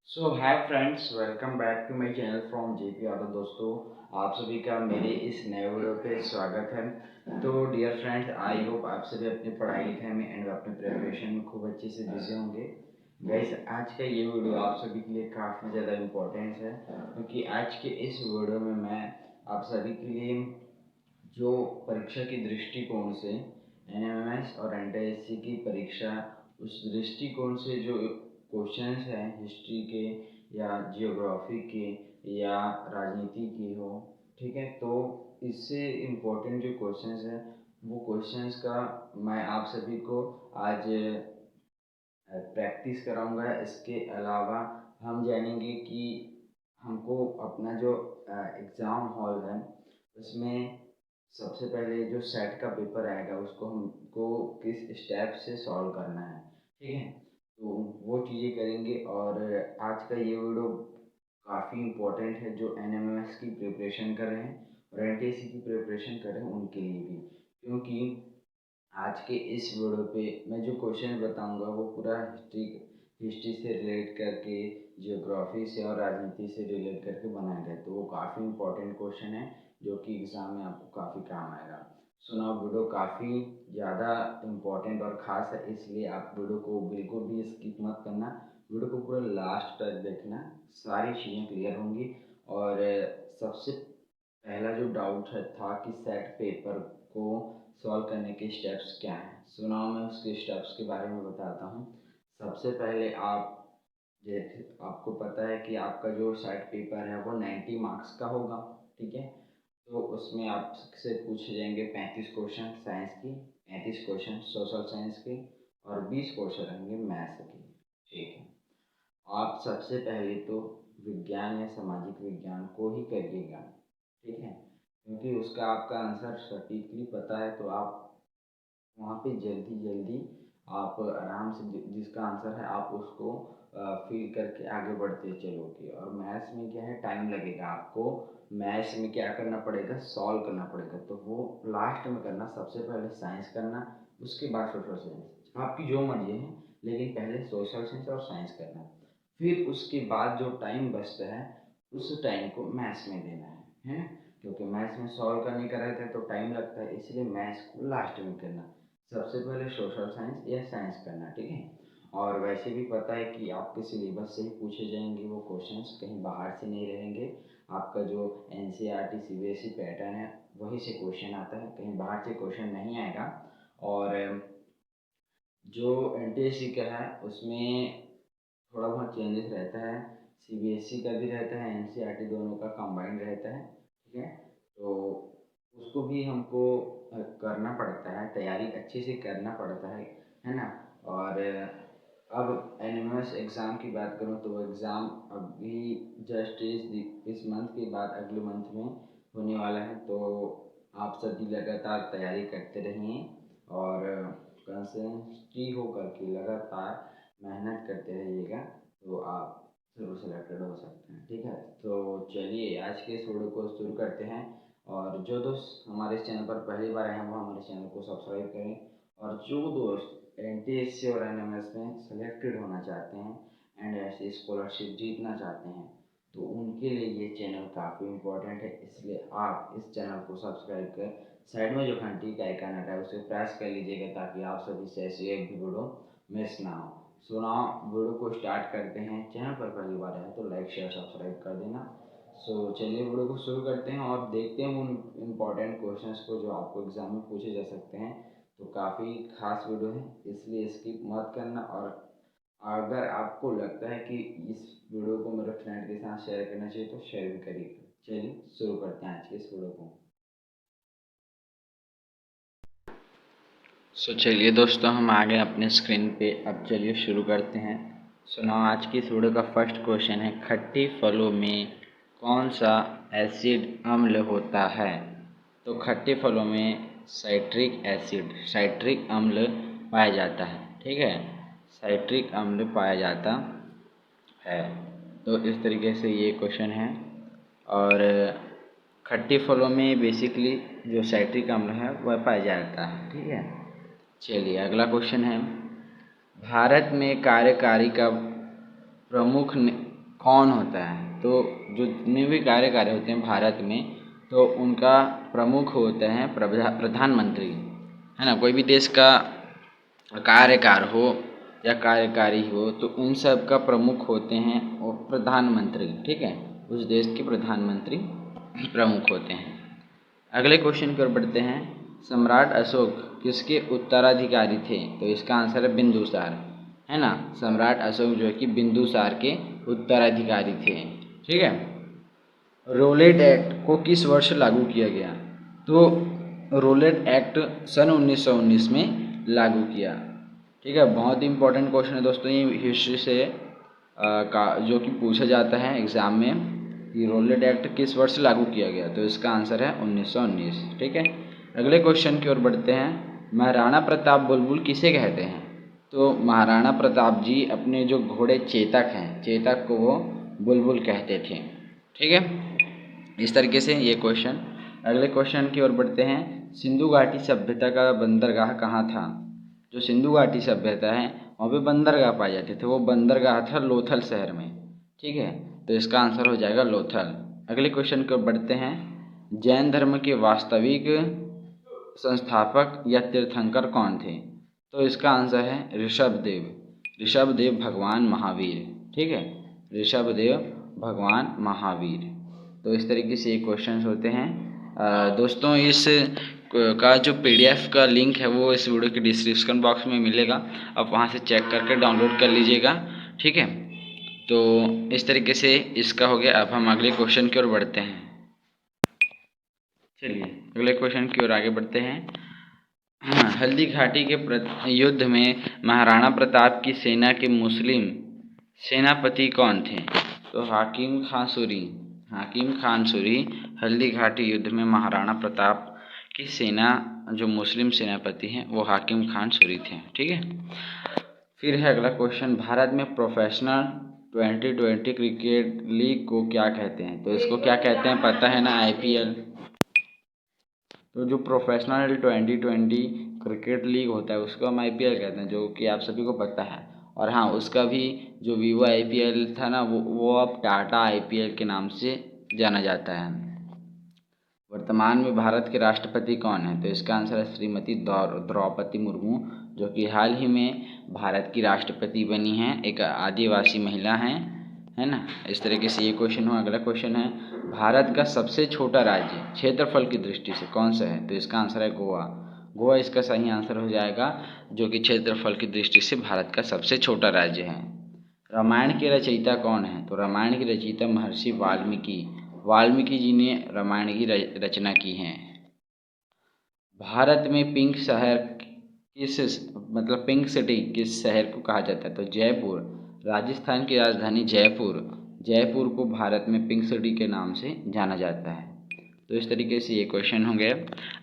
So hi friends, welcome back to my channel from JP Yadav. दोस्तों, आप सभी का मेरे इस नए वीडियो पे स्वागत है। तो डियर फ्रेंड्स, आई होप आप सभी अपनी पढ़ाई लिखाई में एंड अपने प्रिपरेशन में खूब अच्छे से बिजी होंगे। गाइस, आज का ये वीडियो आप सभी के लिए काफ़ी ज़्यादा इम्पोर्टेंट है, क्योंकि आज के इस वीडियो में मैं आप सभी के लिए जो परीक्षा की दृष्टिकोण से एनएमएस और एनटीएससी की परीक्षा, उस दृष्टिकोण से जो क्वेश्चंस हैं हिस्ट्री के या जियोग्राफी के या राजनीति की हो, ठीक है, तो इससे इम्पोर्टेंट जो क्वेश्चंस हैं वो क्वेश्चंस का मैं आप सभी को आज प्रैक्टिस कराऊंगा। इसके अलावा हम जानेंगे कि हमको अपना जो एग्ज़ाम हॉल है उसमें सबसे पहले जो सेट का पेपर आएगा उसको हमको किस स्टेप से सॉल्व करना है, ठीक है। तो वो चीज़ें करेंगे। और आज का ये वीडियो काफ़ी इम्पोर्टेंट है जो एनएमएस की प्रिपरेशन कर रहे हैं और एनटीएससी की प्रिपरेशन कर रहे हैं उनके लिए भी, क्योंकि आज के इस वीडियो पे मैं जो क्वेश्चन बताऊंगा वो पूरा हिस्ट्री से रिलेट करके, जियोग्राफी से और राजनीति से रिलेट करके बनाया गया। तो वो काफ़ी इम्पोर्टेंट क्वेश्चन है जो कि एग्ज़ाम में आपको काफ़ी काम आएगा। सुना, वीडियो काफ़ी ज़्यादा इम्पोर्टेंट और ख़ास है, इसलिए आप वीडियो को बिल्कुल भी स्किप मत करना। वीडियो को पूरा लास्ट तक देखना, सारी चीज़ें क्लियर होंगी। और सबसे पहला जो डाउट है था कि सेट पेपर को सॉल्व करने के स्टेप्स क्या हैं। सुनाओ, मैं उसके स्टेप्स के बारे में बताता हूँ। सबसे पहले आप, जैसे आपको पता है कि आपका जो सेट पेपर है वो 90 मार्क्स का होगा, ठीक है। तो उसमें आपसे पूछे जाएंगे 35 क्वेश्चन साइंस की, 35 क्वेश्चन सोशल साइंस के और 20 क्वेश्चन रहेंगे मैथ्स के, ठीक है। आप सबसे पहले तो विज्ञान या सामाजिक विज्ञान को ही करिएगा, ठीक है, क्योंकि उसका आपका आंसर सटीकली पता है तो आप वहाँ पे जल्दी जल्दी आप आराम से जिसका आंसर है आप उसको फिल करके आगे बढ़ते चलोगे। और मैथ्स में क्या है, टाइम लगेगा आपको। मैथ्स में क्या करना पड़ेगा, सॉल्व करना पड़ेगा, तो वो लास्ट में करना। सबसे पहले साइंस करना, उसके बाद सोशल साइंस, आपकी जो मर्जी है, लेकिन पहले सोशल साइंस और साइंस करना। फिर उसके बाद जो टाइम बचता है उस टाइम को मैथ्स में देना है, क्योंकि मैथ्स में सॉल्व करने का रहता है तो टाइम लगता है, इसलिए मैथ्स को लास्ट में करना। सबसे पहले सोशल साइंस या साइंस करना, ठीक है। और वैसे भी पता है कि आपके सिलेबस से ही पूछे जाएंगे वो क्वेश्चंस, कहीं बाहर से नहीं रहेंगे। आपका जो एनसीईआरटी सीबीएसई पैटर्न है वही से क्वेश्चन आता है, कहीं बाहर से क्वेश्चन नहीं आएगा। और जो एनटीएससी का है उसमें थोड़ा बहुत चेंजेस रहता है, सीबीएसई का भी रहता है, एनसीईआरटी दोनों का कंबाइंड रहता है, ठीक है। तो उसको भी हमको करना पड़ता है, तैयारी अच्छे से करना पड़ता है ना। और अब एनिमस एग्ज़ाम की बात करूँ तो वो एग्ज़ाम अभी जस्ट इस मंथ के बाद अगले मंथ में होने वाला है। तो आप सभी लगातार तैयारी करते रहिए और कंसिस्टेंसी हो करके लगातार मेहनत करते रहिएगा, तो आप ज़रूर सेलेक्टेड हो सकते हैं, ठीक है। तो चलिए आज के इस वीडियो को शुरू करते हैं। और जो दोस्त हमारे इस चैनल पर पहली बार आए हैं वो हमारे चैनल को सब्सक्राइब करें। और जो दोस्त एनटीएससी और एनएमएस में सेलेक्टेड होना चाहते हैं एंड ऐसे स्कॉलरशिप जीतना चाहते हैं तो उनके लिए ये चैनल काफ़ी इम्पोर्टेंट है, इसलिए आप इस चैनल को सब्सक्राइब कर साइड में जो घंटी का आइकन आता है उसे प्रेस कर लीजिएगा ताकि आप सभी से ऐसी एक भी वीडियो मिस ना हो। सुनाओ, वीडियो को स्टार्ट करते हैं। चैनल पर पहली बार है तो लाइक शेयर सब्सक्राइब कर देना। सो चलिए वीडियो को शुरू करते हैं और देखते हैं उन इम्पॉर्टेंट क्वेश्चंस को जो आपको एग्ज़ाम में पूछे जा सकते हैं। तो काफ़ी खास वीडियो है, इसलिए स्किप मत करना। और अगर आपको लगता है कि इस वीडियो को मेरे फ्रेंड के साथ शेयर करना चाहिए तो शेयर भी करिएगा। चलिए शुरू करते हैं आज के इस वीडियो को। चलिए दोस्तों, हम आ गए अपने स्क्रीन पे। अब चलिए शुरू करते हैं। सुनाओ, आज की इस वीडियो का फर्स्ट क्वेश्चन है, खट्टी फलों में कौन सा एसिड अम्ल होता है। तो खट्टे फलों में साइट्रिक एसिड, साइट्रिक अम्ल पाया जाता है, ठीक है, साइट्रिक अम्ल पाया जाता है। तो इस तरीके से ये क्वेश्चन है। और खट्टे फलों में बेसिकली जो साइट्रिक अम्ल है वह पाया जाता है, ठीक है। चलिए अगला क्वेश्चन है, भारत में कार्यकारी का प्रमुख कौन होता है? तो जो जितने भी कार्यकारी होते हैं भारत में, तो उनका प्रमुख होते हैं प्रधानमंत्री, है ना। कोई भी देश का कार्यकार हो या कार्यकारी हो, तो उन सब का प्रमुख होते हैं और प्रधानमंत्री, ठीक है। उस देश के प्रधानमंत्री प्रमुख होते हैं। अगले क्वेश्चन की ओर बढ़ते हैं। सम्राट अशोक किसके उत्तराधिकारी थे? तो इसका आंसर है बिंदुसार, है ना। सम्राट अशोक जो है कि बिंदुसार के उत्तराधिकारी थे, ठीक है। रोलेट एक्ट को किस वर्ष लागू किया गया? तो रोलेट एक्ट सन 1919 में लागू किया, ठीक है। बहुत ही इंपॉर्टेंट क्वेश्चन है दोस्तों, ये हिस्ट्री से जो कि पूछा जाता है एग्ज़ाम में कि रोलेट एक्ट किस वर्ष लागू किया गया? तो इसका आंसर है 1919, ठीक है। अगले क्वेश्चन की ओर बढ़ते हैं। महाराणा प्रताप बुलबुल किसे कहते हैं? तो महाराणा प्रताप जी अपने जो घोड़े चेतक हैं, चेतक को वो बुलबुल कहते थे, ठीक है। इस तरीके से ये क्वेश्चन। अगले क्वेश्चन की ओर बढ़ते हैं। सिंधु घाटी सभ्यता का बंदरगाह कहाँ था? जो सिंधु घाटी सभ्यता है वहाँ पे बंदरगाह पाए जाते थे, वो बंदरगाह था लोथल शहर में, ठीक है। तो इसका आंसर हो जाएगा लोथल। अगले क्वेश्चन की ओर बढ़ते हैं। जैन धर्म के वास्तविक संस्थापक या तीर्थंकर कौन थे? तो इसका आंसर है ऋषभदेव, ऋषभदेव भगवान महावीर, ठीक है। ऋषभदेव भगवान महावीर। तो इस तरीके से ये क्वेश्चंस होते हैं। दोस्तों इस का जो PDF का लिंक है वो इस वीडियो के डिस्क्रिप्शन बॉक्स में मिलेगा, आप वहाँ से चेक करके डाउनलोड कर लीजिएगा, ठीक है। तो इस तरीके से इसका हो गया। अब हम अगले क्वेश्चन की ओर बढ़ते हैं। चलिए अगले क्वेश्चन की ओर आगे बढ़ते हैं। हल्दी घाटी के युद्ध में महाराणा प्रताप की सेना के मुस्लिम सेनापति कौन थे? तो हाकिम खान सूरी, हाकिम खान सूरी हल्दी घाटी युद्ध में महाराणा प्रताप की सेना जो मुस्लिम सेनापति हैं वो हाकिम खान सूरी थे, ठीक है। फिर है अगला क्वेश्चन। भारत में प्रोफेशनल 2020 क्रिकेट लीग को क्या कहते हैं? तो इसको क्या कहते हैं पता है ना? IPL। तो जो प्रोफेशनल 2020 क्रिकेट लीग होता है उसको हम IPL कहते हैं, जो कि आप सभी को पता है। और हाँ, उसका भी जो Vivo IPL था ना, वो अब टाटा IPL के नाम से जाना जाता है। वर्तमान में भारत के राष्ट्रपति कौन है? तो इसका आंसर है श्रीमती द्रौपदी मुर्मू, जो कि हाल ही में भारत की राष्ट्रपति बनी हैं, एक आदिवासी महिला हैं, है ना। इस तरीके से ये क्वेश्चन हुआ। अगला क्वेश्चन है। भारत का सबसे छोटा राज्य क्षेत्रफल की दृष्टि से कौन सा है? तो इसका आंसर है गोवा, गोवा इसका सही आंसर हो जाएगा, जो कि क्षेत्रफल की दृष्टि से भारत का सबसे छोटा राज्य है। रामायण के रचयिता कौन है? तो रामायण की रचयिता महर्षि वाल्मीकि, वाल्मीकि जी ने रामायण की रचना की है। भारत में पिंक शहर मतलब पिंक सिटी किस शहर को कहा जाता है? तो जयपुर, राजस्थान की राजधानी जयपुर, जयपुर को भारत में पिंक सिटी के नाम से जाना जाता है। तो इस तरीके से ये क्वेश्चन हो गए।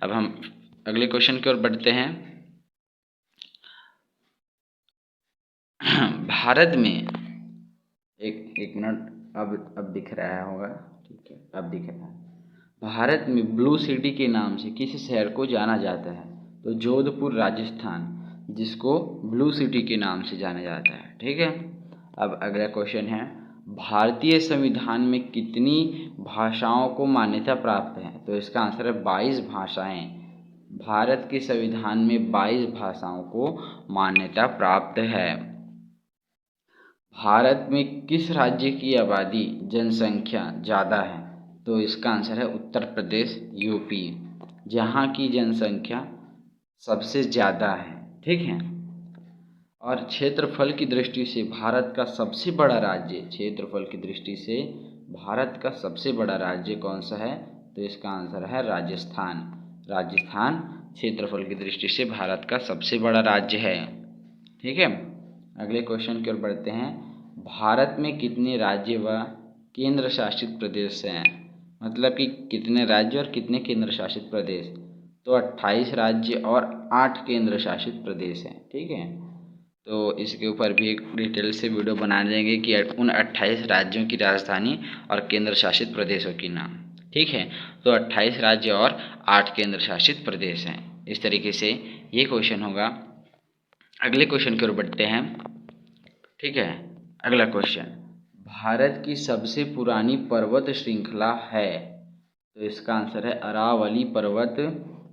अब हम अगले क्वेश्चन की ओर बढ़ते हैं। भारत में एक मिनट, अब दिख रहा होगा, ठीक है, अब दिख रहा है। भारत में ब्लू सिटी के नाम से किस शहर को जाना जाता है? तो जोधपुर राजस्थान, जिसको ब्लू सिटी के नाम से जाना जाता है, ठीक है। अब अगला क्वेश्चन है। भारतीय संविधान में कितनी भाषाओं को मान्यता प्राप्त है? तो इसका आंसर है 22 भाषाएं। भारत के संविधान में 22 भाषाओं को मान्यता प्राप्त है। भारत में किस राज्य की आबादी जनसंख्या ज़्यादा है? तो इसका आंसर है उत्तर प्रदेश, UP, जहाँ की जनसंख्या सबसे ज़्यादा है, ठीक है। और क्षेत्रफल की दृष्टि से भारत का सबसे बड़ा राज्य, क्षेत्रफल की दृष्टि से भारत का सबसे बड़ा राज्य कौन सा है? तो इसका आंसर है राजस्थान, राजस्थान क्षेत्रफल की दृष्टि से भारत का सबसे बड़ा राज्य है, ठीक है। अगले क्वेश्चन की ओर बढ़ते हैं। भारत में कितने राज्य व केंद्र शासित प्रदेश हैं? मतलब कि कितने राज्य और कितने केंद्र शासित प्रदेश? तो 28 राज्य और 8 केंद्र शासित प्रदेश हैं, ठीक है। तो इसके ऊपर भी एक डिटेल से वीडियो बना देंगे कि उन 28 राज्यों की राजधानी और केंद्र शासित प्रदेशों की नाम, ठीक है। तो 28 राज्य और 8 केंद्र शासित प्रदेश हैं। इस तरीके से ये क्वेश्चन होगा। अगले क्वेश्चन की ओर बढ़ते हैं, ठीक है। अगला क्वेश्चन। भारत की सबसे पुरानी पर्वत श्रृंखला है? तो इसका आंसर है अरावली पर्वत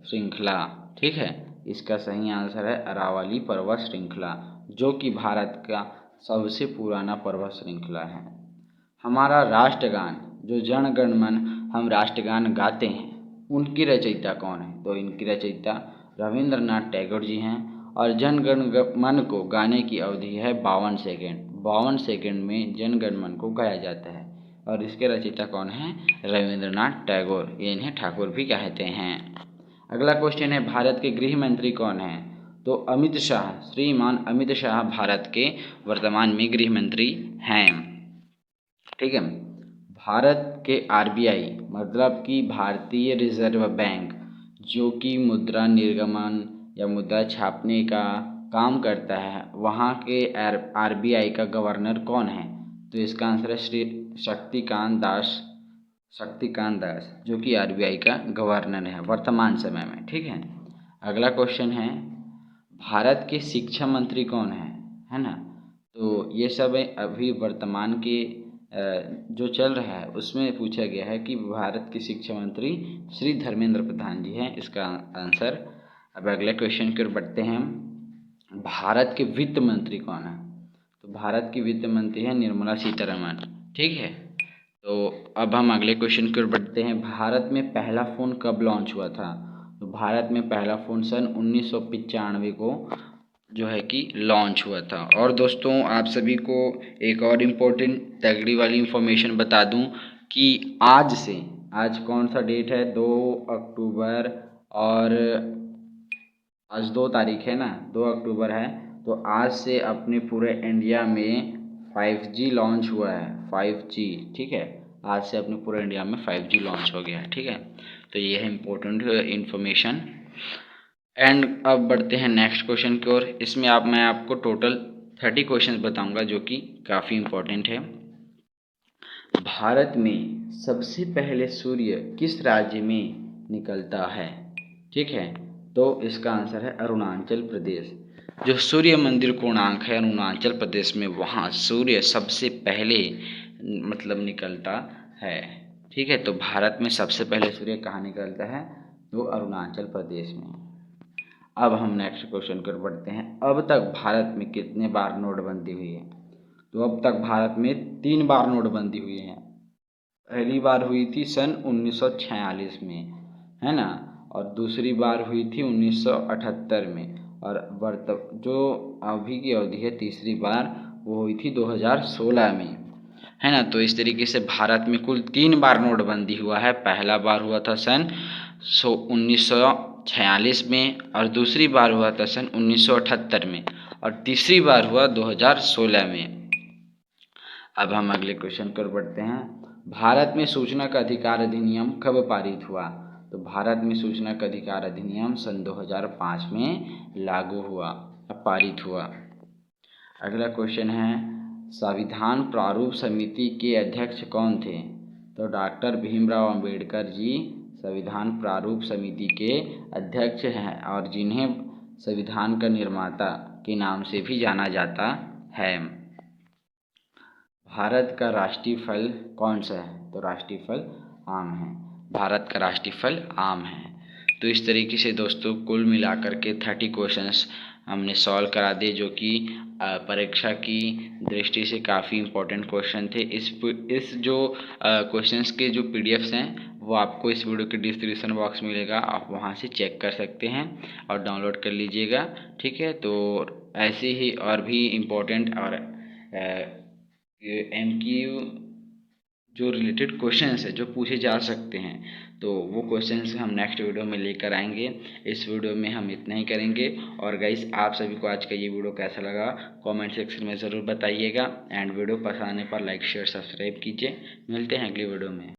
श्रृंखला। ठीक है, इसका सही आंसर है अरावली पर्वत श्रृंखला, जो कि भारत का सबसे पुराना पर्वत श्रृंखला है। हमारा राष्ट्रगान जो जन गण मन हम राष्ट्रगान गाते हैं, उनकी रचयिता कौन है? तो इनकी रचयिता रविंद्रनाथ टैगोर जी हैं। और जन गण मन को गाने की अवधि है 52 सेकेंड। 52 सेकेंड में जन गण मन को गाया जाता है। और इसके रचयिता कौन है? रविंद्रनाथ टैगोर। ये इन्हें ठाकुर भी कहते हैं। अगला क्वेश्चन है, भारत के गृह मंत्री कौन है? तो अमित शाह, श्रीमान अमित शाह भारत के वर्तमान में गृह मंत्री हैं। ठीक है, भारत के आरबीआई मतलब कि भारतीय रिजर्व बैंक, जो कि मुद्रा निर्गमन या मुद्रा छापने का काम करता है, वहाँ के आरबीआई का गवर्नर कौन है? तो इसका आंसर है श्री शक्तिकांत दास, जो कि आरबीआई का गवर्नर है वर्तमान समय में। ठीक है, अगला क्वेश्चन है, भारत के शिक्षा मंत्री कौन है ना? तो ये सब अभी वर्तमान के जो चल रहा है उसमें पूछा गया है कि भारत के शिक्षा मंत्री श्री धर्मेंद्र प्रधान जी हैं इसका आंसर। अब अगले क्वेश्चन की ओर बढ़ते हैं, भारत के वित्त मंत्री कौन है? तो भारत की वित्त मंत्री है निर्मला सीतारमण। ठीक है, तो अब हम अगले क्वेश्चन की ओर बढ़ते हैं, भारत में पहला फ़ोन कब लॉन्च हुआ था? तो भारत में पहला फ़ोन सन 1995 को जो है कि लॉन्च हुआ था। और दोस्तों आप सभी को एक और इम्पोर्टेंट तगड़ी वाली इन्फॉर्मेशन बता दूं कि आज कौन सा डेट है? 2 अक्टूबर, और आज 2 तारीख है ना, 2 अक्टूबर है। तो आज से अपने पूरे इंडिया में 5G लॉन्च हुआ है, 5G। ठीक है, आज से अपने पूरे इंडिया में 5G लॉन्च हो गया है। ठीक है, तो ये है इम्पोर्टेंट इन्फॉर्मेशन। एंड अब बढ़ते हैं नेक्स्ट क्वेश्चन की ओर। इसमें मैं आपको टोटल 30 क्वेश्चन बताऊंगा, जो कि काफ़ी इम्पोर्टेंट है। भारत में सबसे पहले सूर्य किस राज्य में निकलता है? ठीक है, तो इसका आंसर है अरुणाचल प्रदेश। जो सूर्य मंदिर कोणार्क है अरुणाचल प्रदेश में, वहाँ सूर्य सबसे पहले मतलब निकलता है। ठीक है, तो भारत में सबसे पहले सूर्य कहाँ निकलता है? तो अरुणाचल प्रदेश में। अब हम नेक्स्ट क्वेश्चन कर बढ़ते हैं, अब तक भारत में कितने बार नोटबंदी हुई है? तो अब तक भारत में 3 बार नोटबंदी हुई है। पहली बार हुई थी सन 1946 में, है ना, और दूसरी बार हुई थी 1978 में, और जो अभी की अवधि है तीसरी बार वो हुई थी 2016 में, है ना। तो इस तरीके से भारत में कुल 3 बार नोटबंदी हुआ है। पहला बार हुआ था सन 1946 में, और दूसरी बार हुआ था सन 1978 में, और तीसरी बार हुआ 2016 में। अब हम अगले क्वेश्चन पर बढ़ते हैं, भारत में सूचना का अधिकार अधिनियम कब पारित हुआ? तो भारत में सूचना का अधिकार अधिनियम सन 2005 में लागू हुआ, पारित हुआ। अगला क्वेश्चन है, संविधान प्रारूप समिति के अध्यक्ष कौन थे? तो डॉक्टर भीमराव अंबेडकर जी संविधान प्रारूप समिति के अध्यक्ष हैं, और जिन्हें संविधान का निर्माता के नाम से भी जाना जाता है। भारत का राष्ट्रीय फल कौन सा है? तो राष्ट्रीय फल आम है। भारत का राष्ट्रीय फल आम है। तो इस तरीके से दोस्तों कुल मिलाकर के 30 क्वेश्चंस हमने सॉल्व करा दिए, जो कि परीक्षा की दृष्टि से काफ़ी इम्पोर्टेंट क्वेश्चन थे। इस जो क्वेश्चंस के जो पीडीएफ्स हैं वो आपको इस वीडियो के डिस्क्रिप्शन बॉक्स मिलेगा, आप वहां से चेक कर सकते हैं और डाउनलोड कर लीजिएगा। ठीक है, तो ऐसे ही और भी इम्पोर्टेंट और एमक्यू जो रिलेटेड क्वेश्चंस है जो पूछे जा सकते हैं, तो वो क्वेश्चंस हम नेक्स्ट वीडियो में लेकर आएंगे। इस वीडियो में हम इतना ही करेंगे। और गाइस आप सभी को आज का ये वीडियो कैसा लगा कमेंट सेक्शन में ज़रूर बताइएगा, एंड वीडियो पसंद आने पर लाइक शेयर सब्सक्राइब कीजिए। मिलते हैं अगली वीडियो में।